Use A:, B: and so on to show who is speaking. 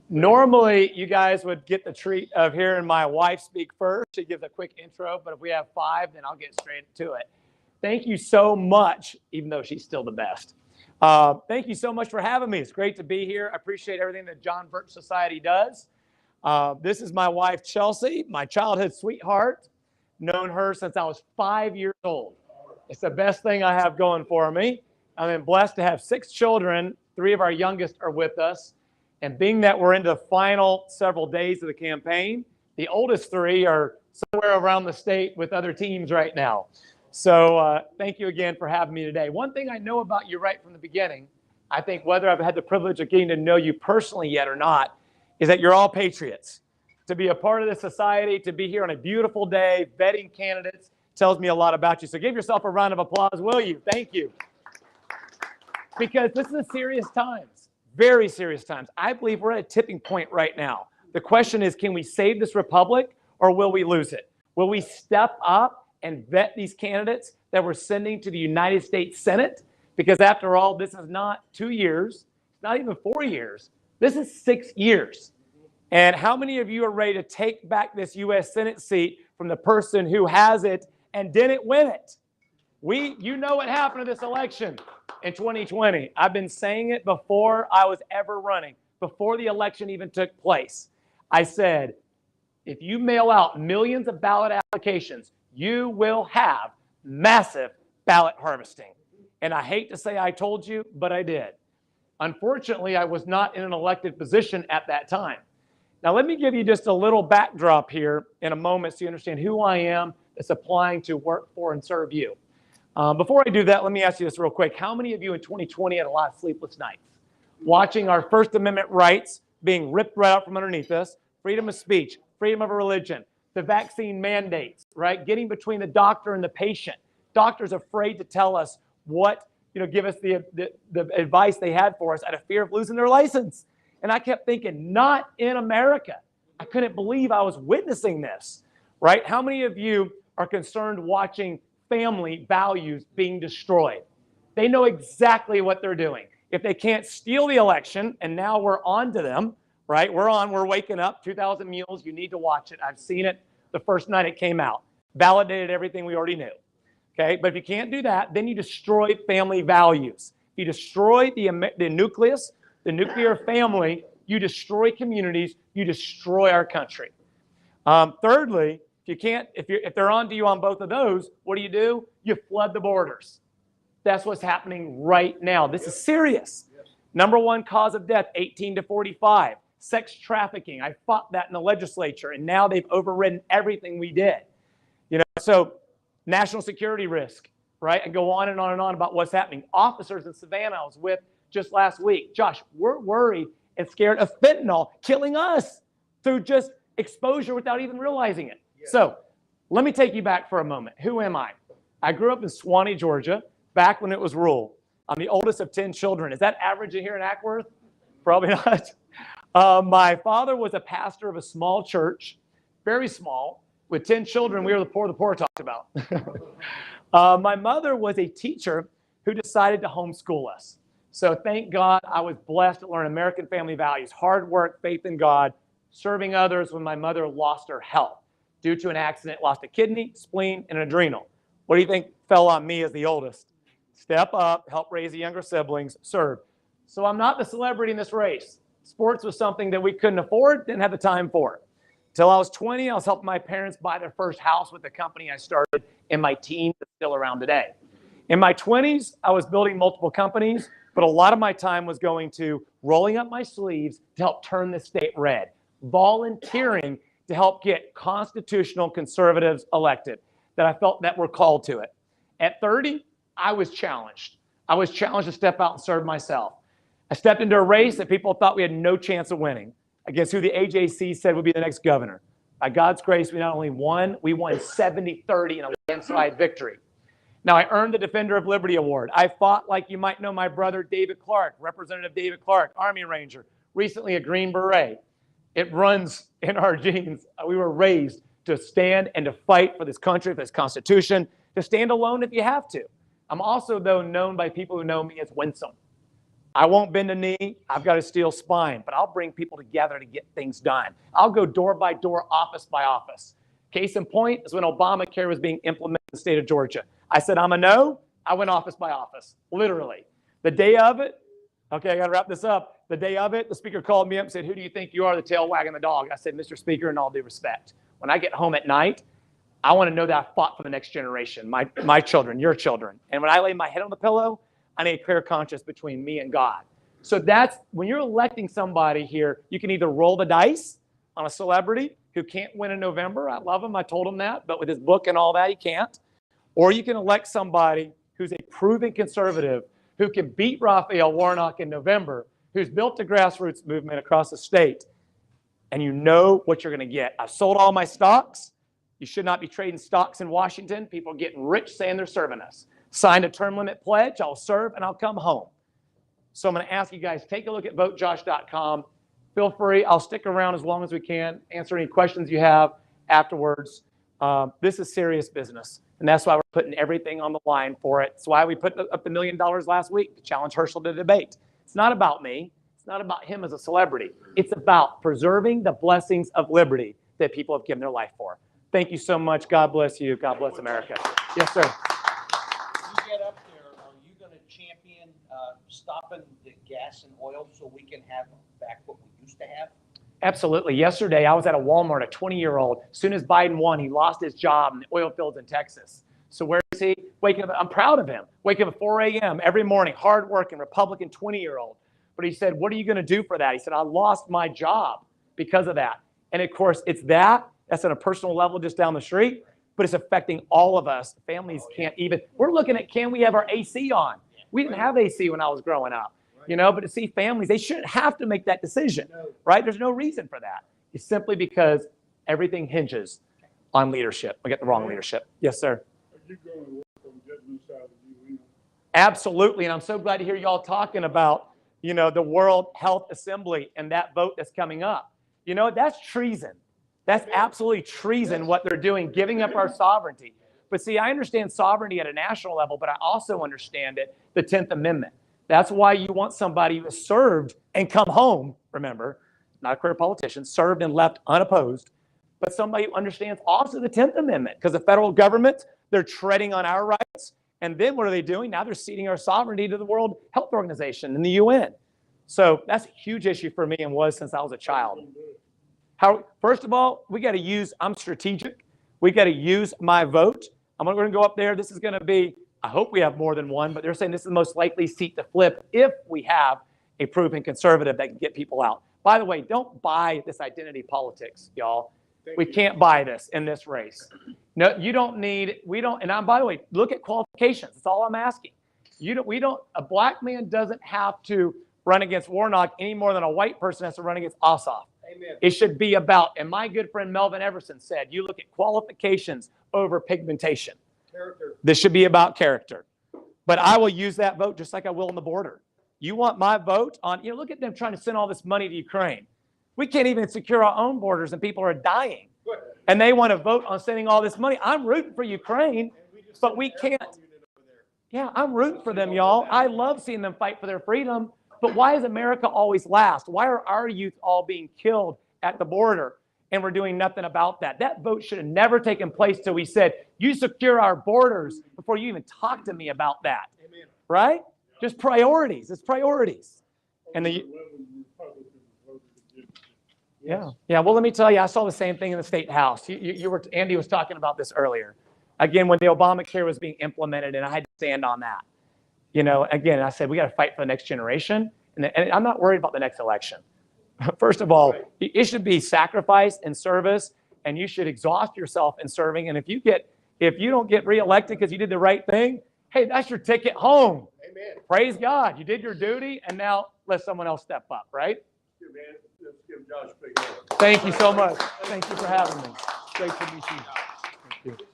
A: Normally, you guys would get the treat of hearing my wife speak first. She gives a quick intro, but if we have 5, then I'll get straight to it. Thank you so much, even though she's still the best. Thank you so much for having me. It's great to be here. I appreciate everything that John Birch Society does. This is my wife, Chelsey, my childhood sweetheart. Known her since I was 5 years old. It's the best thing I have going for me. I'm blessed to have 6 children. 3 of our youngest are with us. And being that we're into the final several days of the campaign, the oldest 3 are somewhere around the state with other teams right now. So thank you again for having me today. One thing I know about you right from the beginning, I think whether I've had the privilege of getting to know you personally yet or not, is that you're all patriots. To be a part of this society, to be here on a beautiful day, vetting candidates, tells me a lot about you. So give yourself a round of applause, will you? Thank you. Because this is a serious times, very serious times. I believe we're at a tipping point right now. The question is, can we save this republic or will we lose it? Will we step up and vet these candidates that we're sending to the United States Senate? Because after all, this is not 2 years, not even 4 years. This is 6 years. And how many of you are ready to take back this U.S. Senate seat from the person who has it and didn't win it? You know what happened to this election in 2020. I've been saying it before I was ever running, before the election even took place. I said, if you mail out millions of ballot applications, you will have massive ballot harvesting. And I hate to say I told you, but I did. Unfortunately, I was not in an elected position at that time. Now, let me give you just a little backdrop here in a moment so you understand who I am that's applying to work for and serve you. Before I do that, let me ask you this real quick. How many of you in 2020 had a lot of sleepless nights? Watching our First Amendment rights being ripped right out from underneath us, freedom of speech, freedom of religion, the vaccine mandates, right? Getting between the doctor and the patient. Doctors afraid to tell us what, give us the advice they had for us out of fear of losing their license. And I kept thinking, not in America. I couldn't believe I was witnessing this, right? How many of you are concerned watching family values being destroyed? They know exactly what they're doing. If they can't steal the election, and now we're on to them, right? We're waking up. 2,000 Mules, you need to watch it. I've seen it the first night it came out. Validated everything we already knew, okay? But if you can't do that, then you destroy family values. If you destroy the nucleus, the nuclear family, you destroy communities, you destroy our country. Thirdly, if they're on to you on both of those, what do? You flood the borders. That's what's happening right now. This is serious. Number 1 cause of death, 18 to 45. Sex trafficking. I fought that in the legislature, and now they've overridden everything we did. So national security risk, right? And go on and on and on about what's happening. Officers in Savannah I was with just last week. Josh, we're worried and scared of fentanyl killing us through just exposure without even realizing it. Yeah. So let me take you back for a moment. Who am I? I grew up in Swanee, Georgia, back when it was rural. I'm the oldest of 10 children. Is that average here in Acworth? Probably not. My father was a pastor of a small church, very small, with 10 children. We were the poor talked about. My mother was a teacher who decided to homeschool us. So thank God I was blessed to learn American family values, hard work, faith in God, serving others when my mother lost her health due to an accident, lost a kidney, spleen, and an adrenal. What do you think fell on me as the oldest? Step up, help raise the younger siblings, serve. So I'm not the celebrity in this race. Sports was something that we couldn't afford, didn't have the time for. Till I was 20, I was helping my parents buy their first house with the company I started in my teens that's still around today. In my 20s, I was building multiple companies, but a lot of my time was going to rolling up my sleeves to help turn the state red, volunteering to help get constitutional conservatives elected that I felt that were called to it. At 30, I was challenged. I was challenged to step out and serve myself. I stepped into a race that people thought we had no chance of winning against who the AJC said would be the next governor. By God's grace, we not only won, we won 70-30 in a landslide victory. Now, I earned the Defender of Liberty Award. I fought like you might know my brother, David Clark, Representative David Clark, Army Ranger, recently a Green Beret. It runs in our genes. We were raised to stand and to fight for this country, for this Constitution, to stand alone if you have to. I'm also, though, known by people who know me as winsome. I won't bend a knee. I've got a steel spine, but I'll bring people together to get things done. I'll go door by door, office by office. Case in point is when Obamacare was being implemented in the state of Georgia. I said, I'm a no. I went office by office, literally. The day of it, okay, I got to wrap this up. The day of it, the speaker called me up and said, who do you think you are, the tail wagging the dog? I said, Mr. Speaker, in all due respect, when I get home at night, I want to know that I fought for the next generation, my children, your children. And when I lay my head on the pillow, I need a clear conscience between me and God. So that's, when you're electing somebody here, you can either roll the dice on a celebrity who can't win in November. I love him. I told him that. But with his book and all that, he can't. Or you can elect somebody who's a proven conservative who can beat Raphael Warnock in November, who's built a grassroots movement across the state. And you know what you're going to get. I've sold all my stocks. You should not be trading stocks in Washington. People are getting rich saying they're serving us. Signed a term limit pledge. I'll serve and I'll come home. So I'm going to ask you guys, take a look at votejosh.com. Feel free. I'll stick around as long as we can, answer any questions you have afterwards. This is serious business, and that's why we're putting everything on the line for it. It's why we put up $1 million last week to challenge Herschel to debate. It's not about me. It's not about him as a celebrity. It's about preserving the blessings of liberty that people have given their life for. Thank you so much. God bless you. God bless America. Yes, sir.
B: Champion stopping the gas and oil so we can have back what we used to have?
A: Absolutely. Yesterday, I was at a Walmart, a 20-year-old. As soon as Biden won, he lost his job in the oil fields in Texas. So where is he? Waking up. I'm proud of him. Waking up at 4 a.m. every morning, hardworking, Republican 20-year-old. But he said, what are you going to do for that? He said, I lost my job because of that. And of course, it's that's on a personal level just down the street, but it's affecting all of us. Families can't even, we're looking at, can we have our AC on? We didn't have AC when I was growing up, you know, but to see families, they shouldn't have to make that decision, right? There's no reason for that. It's simply because everything hinges on leadership. We get the wrong leadership. Yes, sir.
C: Are you going to work on getting this out of the UN?
A: Absolutely. And I'm so glad to hear y'all talking about, you know, the World Health Assembly and that vote that's coming up. You know, that's treason. That's absolutely treason what they're doing, giving up our sovereignty. But see, I understand sovereignty at a national level, but I also understand the 10th Amendment. That's why you want somebody who has served and come home, remember, not a career politician, served and left unopposed, but somebody who understands also the 10th Amendment, because the federal government, they're treading on our rights. And then what are they doing? Now they're ceding our sovereignty to the World Health Organization and the UN. So that's a huge issue for me and was since I was a child. First of all, we got to use, I'm strategic. We got to use my vote. I'm going to go up there. This is going to be, I hope we have more than one, but they're saying this is the most likely seat to flip if we have a proven conservative that can get people out. By the way, don't buy this identity politics, y'all. We can't buy this in this race. No, you don't need, and by the way, look at qualifications. That's all I'm asking. A black man doesn't have to run against Warnock any more than a white person has to run against Ossoff. Amen. It should be about, and my good friend Melvin Everson said, you look at qualifications over pigmentation. Character. This should be about character. But I will use that vote just like I will on the border. You want my vote on, look at them trying to send all this money to Ukraine. We can't even secure our own borders and people are dying. Good. And they want to vote on sending all this money. I'm rooting for Ukraine, but we can't. Yeah, I'm rooting for them, y'all. I love seeing them fight for their freedom. But why is America always last? Why are our youth all being killed at the border and we're doing nothing about that? That vote should have never taken place till we said, you secure our borders before you even talk to me about that. Amen. Right? Just priorities. It's priorities. And yeah. Well, let me tell you, I saw the same thing in the state house. Andy was talking about this earlier. Again, when the Obamacare was being implemented, and I had to stand on that. Again, I said, we got to fight for the next generation. And I'm not worried about the next election. First of all, it should be sacrifice and service, and you should exhaust yourself in serving. And if you don't get reelected because you did the right thing, hey, that's your ticket home. Amen. Praise God. You did your duty, and now let someone else step up, right?
C: Let's give Josh a big hand.
A: Thank you so much. Thank you for having me. Great to meet you. Thank you.